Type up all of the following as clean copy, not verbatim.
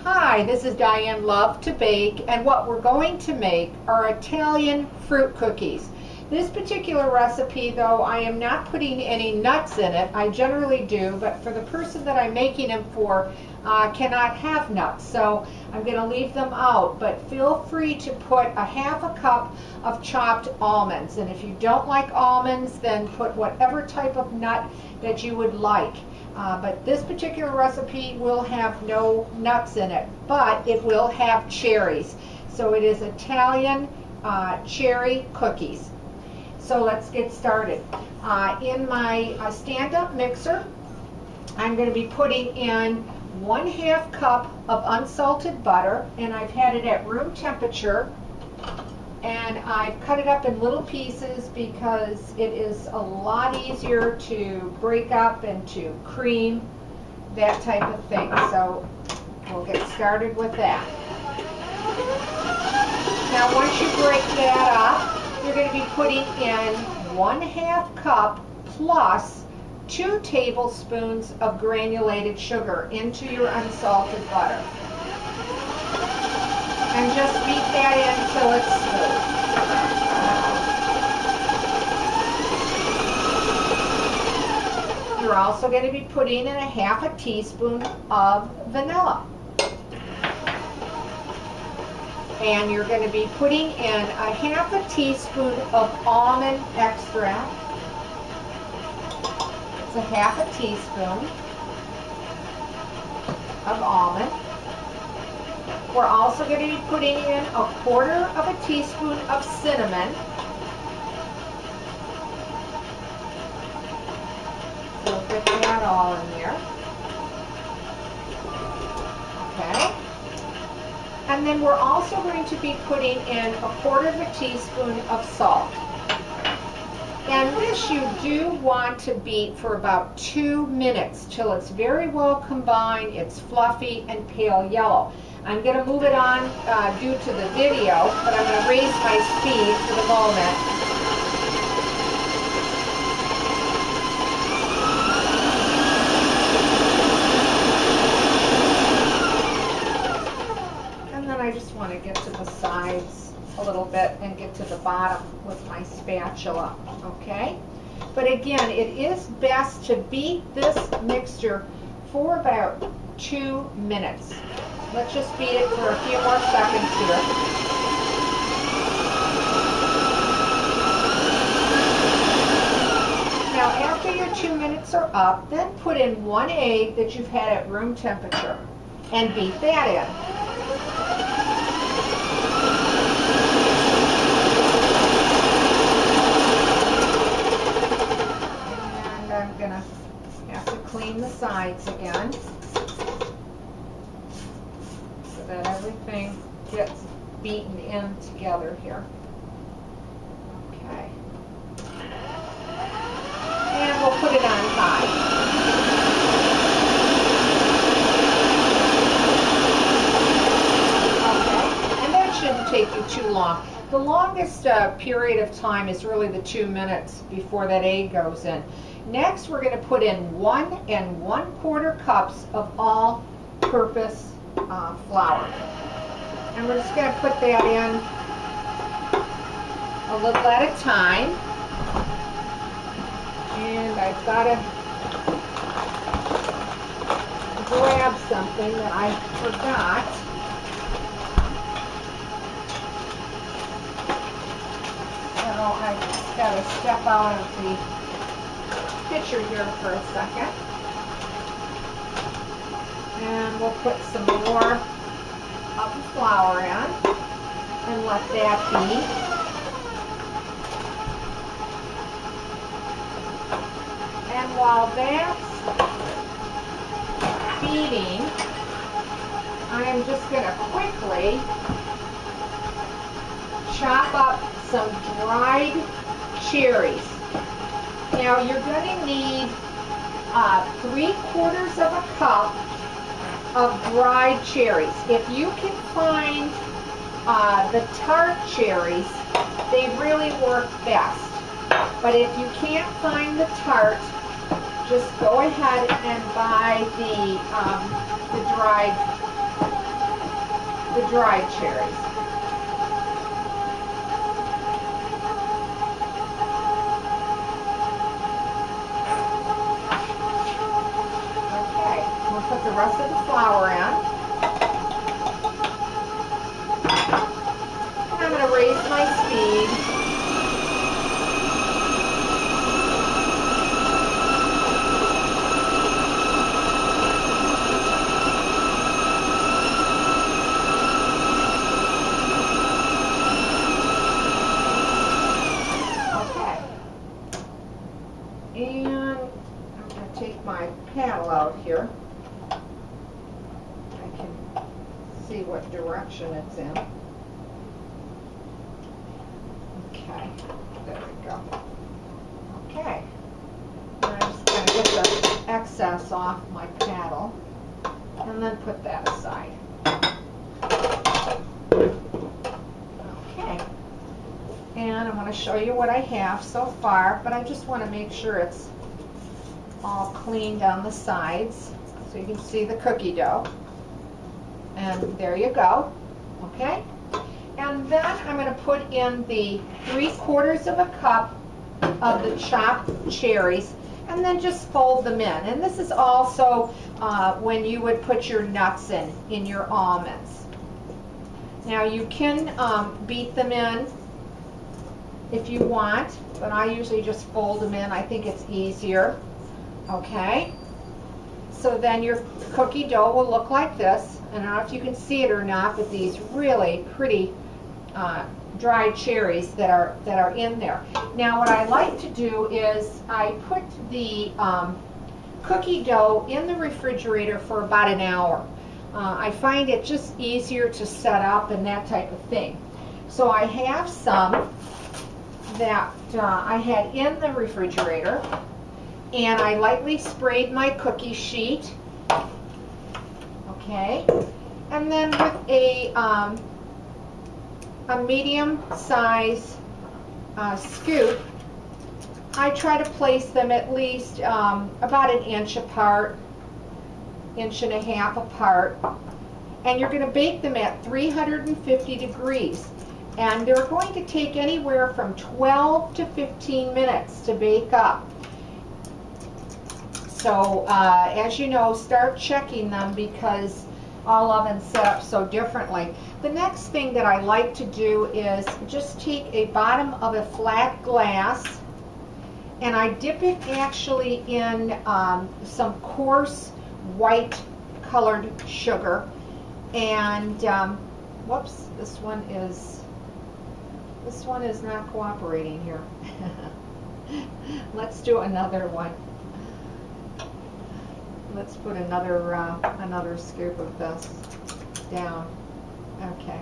Hi, this is Diane Lovetobake, and what we're going to make are Italian fruit cookies. This particular recipe, though, I am not putting any nuts in it. I generally do, but for the person that I'm making them for, cannot have nuts, so I'm going to leave them out. But feel free to put a half a cup of chopped almonds, and if you don't like almonds, then put whatever type of nut that you would like. But this particular recipe will have no nuts in it, but it will have cherries. So it is Italian cherry cookies. So let's get started. In my stand-up mixer, I'm going to be putting in 1/2 cup of unsalted butter, and I've had it at room temperature. And I've cut it up in little pieces because it is a lot easier to break up and to cream, that type of thing. So we'll get started with that. Now once you break that up, you're going to be putting in 1/2 cup plus 2 tablespoons of granulated sugar into your unsalted butter. And just beat that in until it's smooth. You're also going to be putting in 1/2 teaspoon of vanilla. And you're going to be putting in 1/2 teaspoon of almond extract. It's 1/2 teaspoon of almond. We're also going to be putting in 1/4 teaspoon of cinnamon. So we'll get that all in there. Okay. And then we're also going to be putting in 1/4 teaspoon of salt. And this you do want to beat for about 2 minutes till it's very well combined, it's fluffy and pale yellow. I'm going to move it on due to the video, but I'm going to raise my speed for the moment. And then I just want to get to the sides a little bit and get to the bottom with my spatula, okay? But again, it is best to beat this mixture for about 2 minutes. Let's just beat it for a few more seconds here. Now after your 2 minutes are up, then put in 1 egg that you've had at room temperature and beat that in. And I'm going to have to clean the sides again, that everything gets beaten in together here. Okay. And we'll put it on high. Okay. And that shouldn't take you too long. The longest period of time is really the 2 minutes before that egg goes in. Next, we're going to put in 1 1/4 cups of all-purpose flour. And we're just going to put that in a little at a time. And I've got to grab something that I forgot. So I've just got to step out of the picture here for a second. And we'll put some more of the flour in and let that beat. And while that's beating, I am just going to quickly chop up some dried cherries. Now you're going to need 3/4 cup of dried cherries. If you can find the tart cherries, they really work best. But if you can't find the tart, just go ahead and buy the dried the dried cherries. Okay, we'll put the rest of the flour in. And I'm going to raise my speed. Paddle out here. I can see what direction it's in. Okay, there we go. Okay, I'm just going to get the excess off my paddle and then put that aside. Okay, and I'm going to show you what I have so far, but I just want to make sure it's all clean down the sides so you can see the cookie dough. And there you go. Okay, and then I'm going to put in the 3/4 of a cup of the chopped cherries and then just fold them in. And this is also when you would put your nuts in your almonds. Now you can beat them in if you want, but I usually just fold them in. I think it's easier. Okay, so then your cookie dough will look like this. And I don't know if you can see it or not, but these really pretty dried cherries that are in there. Now what I like to do is I put the cookie dough in the refrigerator for about an hour. I find it just easier to set up and that type of thing. So I have some that I had in the refrigerator. And I lightly sprayed my cookie sheet, okay, and then with a medium size scoop, I try to place them at least about an inch apart, 1.5 inches apart, and you're going to bake them at 350 degrees, and they're going to take anywhere from 12 to 15 minutes to bake up. So as you know, start checking them because all ovens set up so differently. The next thing that I like to do is just take a bottom of a flat glass and I dip it actually in some coarse white colored sugar. And whoops, this one is not cooperating here. Let's do another one. Let's put another scoop of this down. Okay,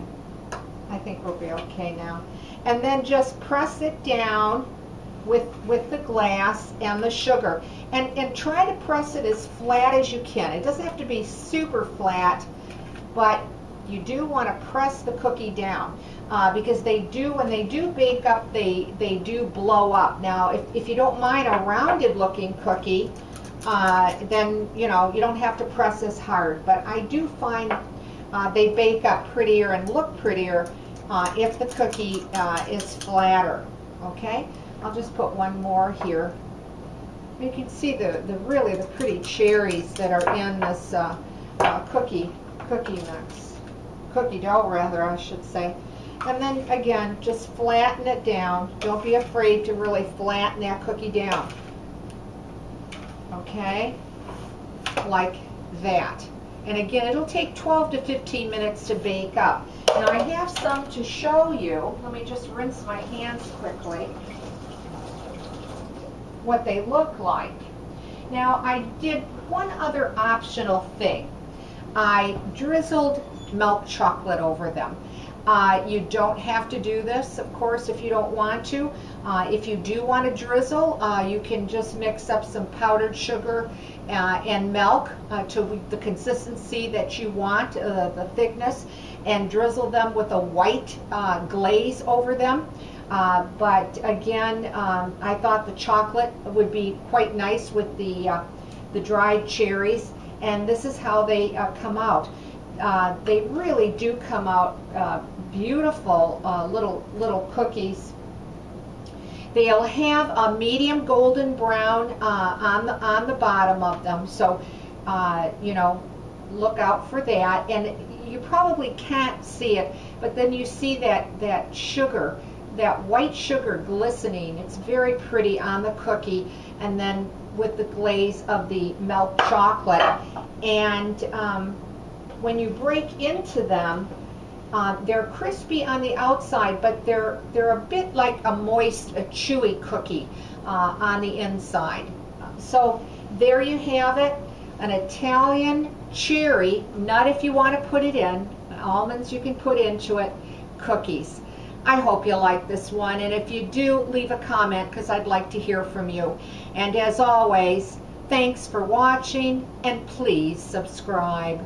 I think we'll be okay now. And then just press it down with the glass and the sugar. And try to press it as flat as you can. It doesn't have to be super flat, but you do want to press the cookie down because they do, when they do bake up, they do blow up. Now, if you don't mind a rounded looking cookie, then you know you don't have to press as hard, but I do find they bake up prettier and look prettier if the cookie is flatter. Okay, I'll just put one more here. You can see the really pretty cherries that are in this cookie dough rather, I should say. And then again, just flatten it down. Don't be afraid to really flatten that cookie down. Okay, like that. And again, it'll take 12 to 15 minutes to bake up. Now I have some to show you. Let me just rinse my hands quickly. What they look like. Now I did one other optional thing. I drizzled milk chocolate over them. You don't have to do this, of course, if you don't want to. If you do want to drizzle, you can just mix up some powdered sugar and milk to the consistency that you want, the thickness, and drizzle them with a white glaze over them. But again, I thought the chocolate would be quite nice with the dried cherries, and this is how they come out. They really do come out beautiful little cookies. They'll have a medium golden brown on the bottom of them, so you know, look out for that. And you probably can't see it, but then you see that sugar, that white sugar glistening. It's very pretty on the cookie, and then with the glaze of the milk chocolate. And when you break into them, they're crispy on the outside, but they're a bit like a moist, a chewy cookie on the inside. So there you have it, an Italian cherry, nut if you want to put it in, almonds you can put into it, cookies. I hope you like this one, and if you do, leave a comment because I'd like to hear from you. And as always, thanks for watching, and please subscribe.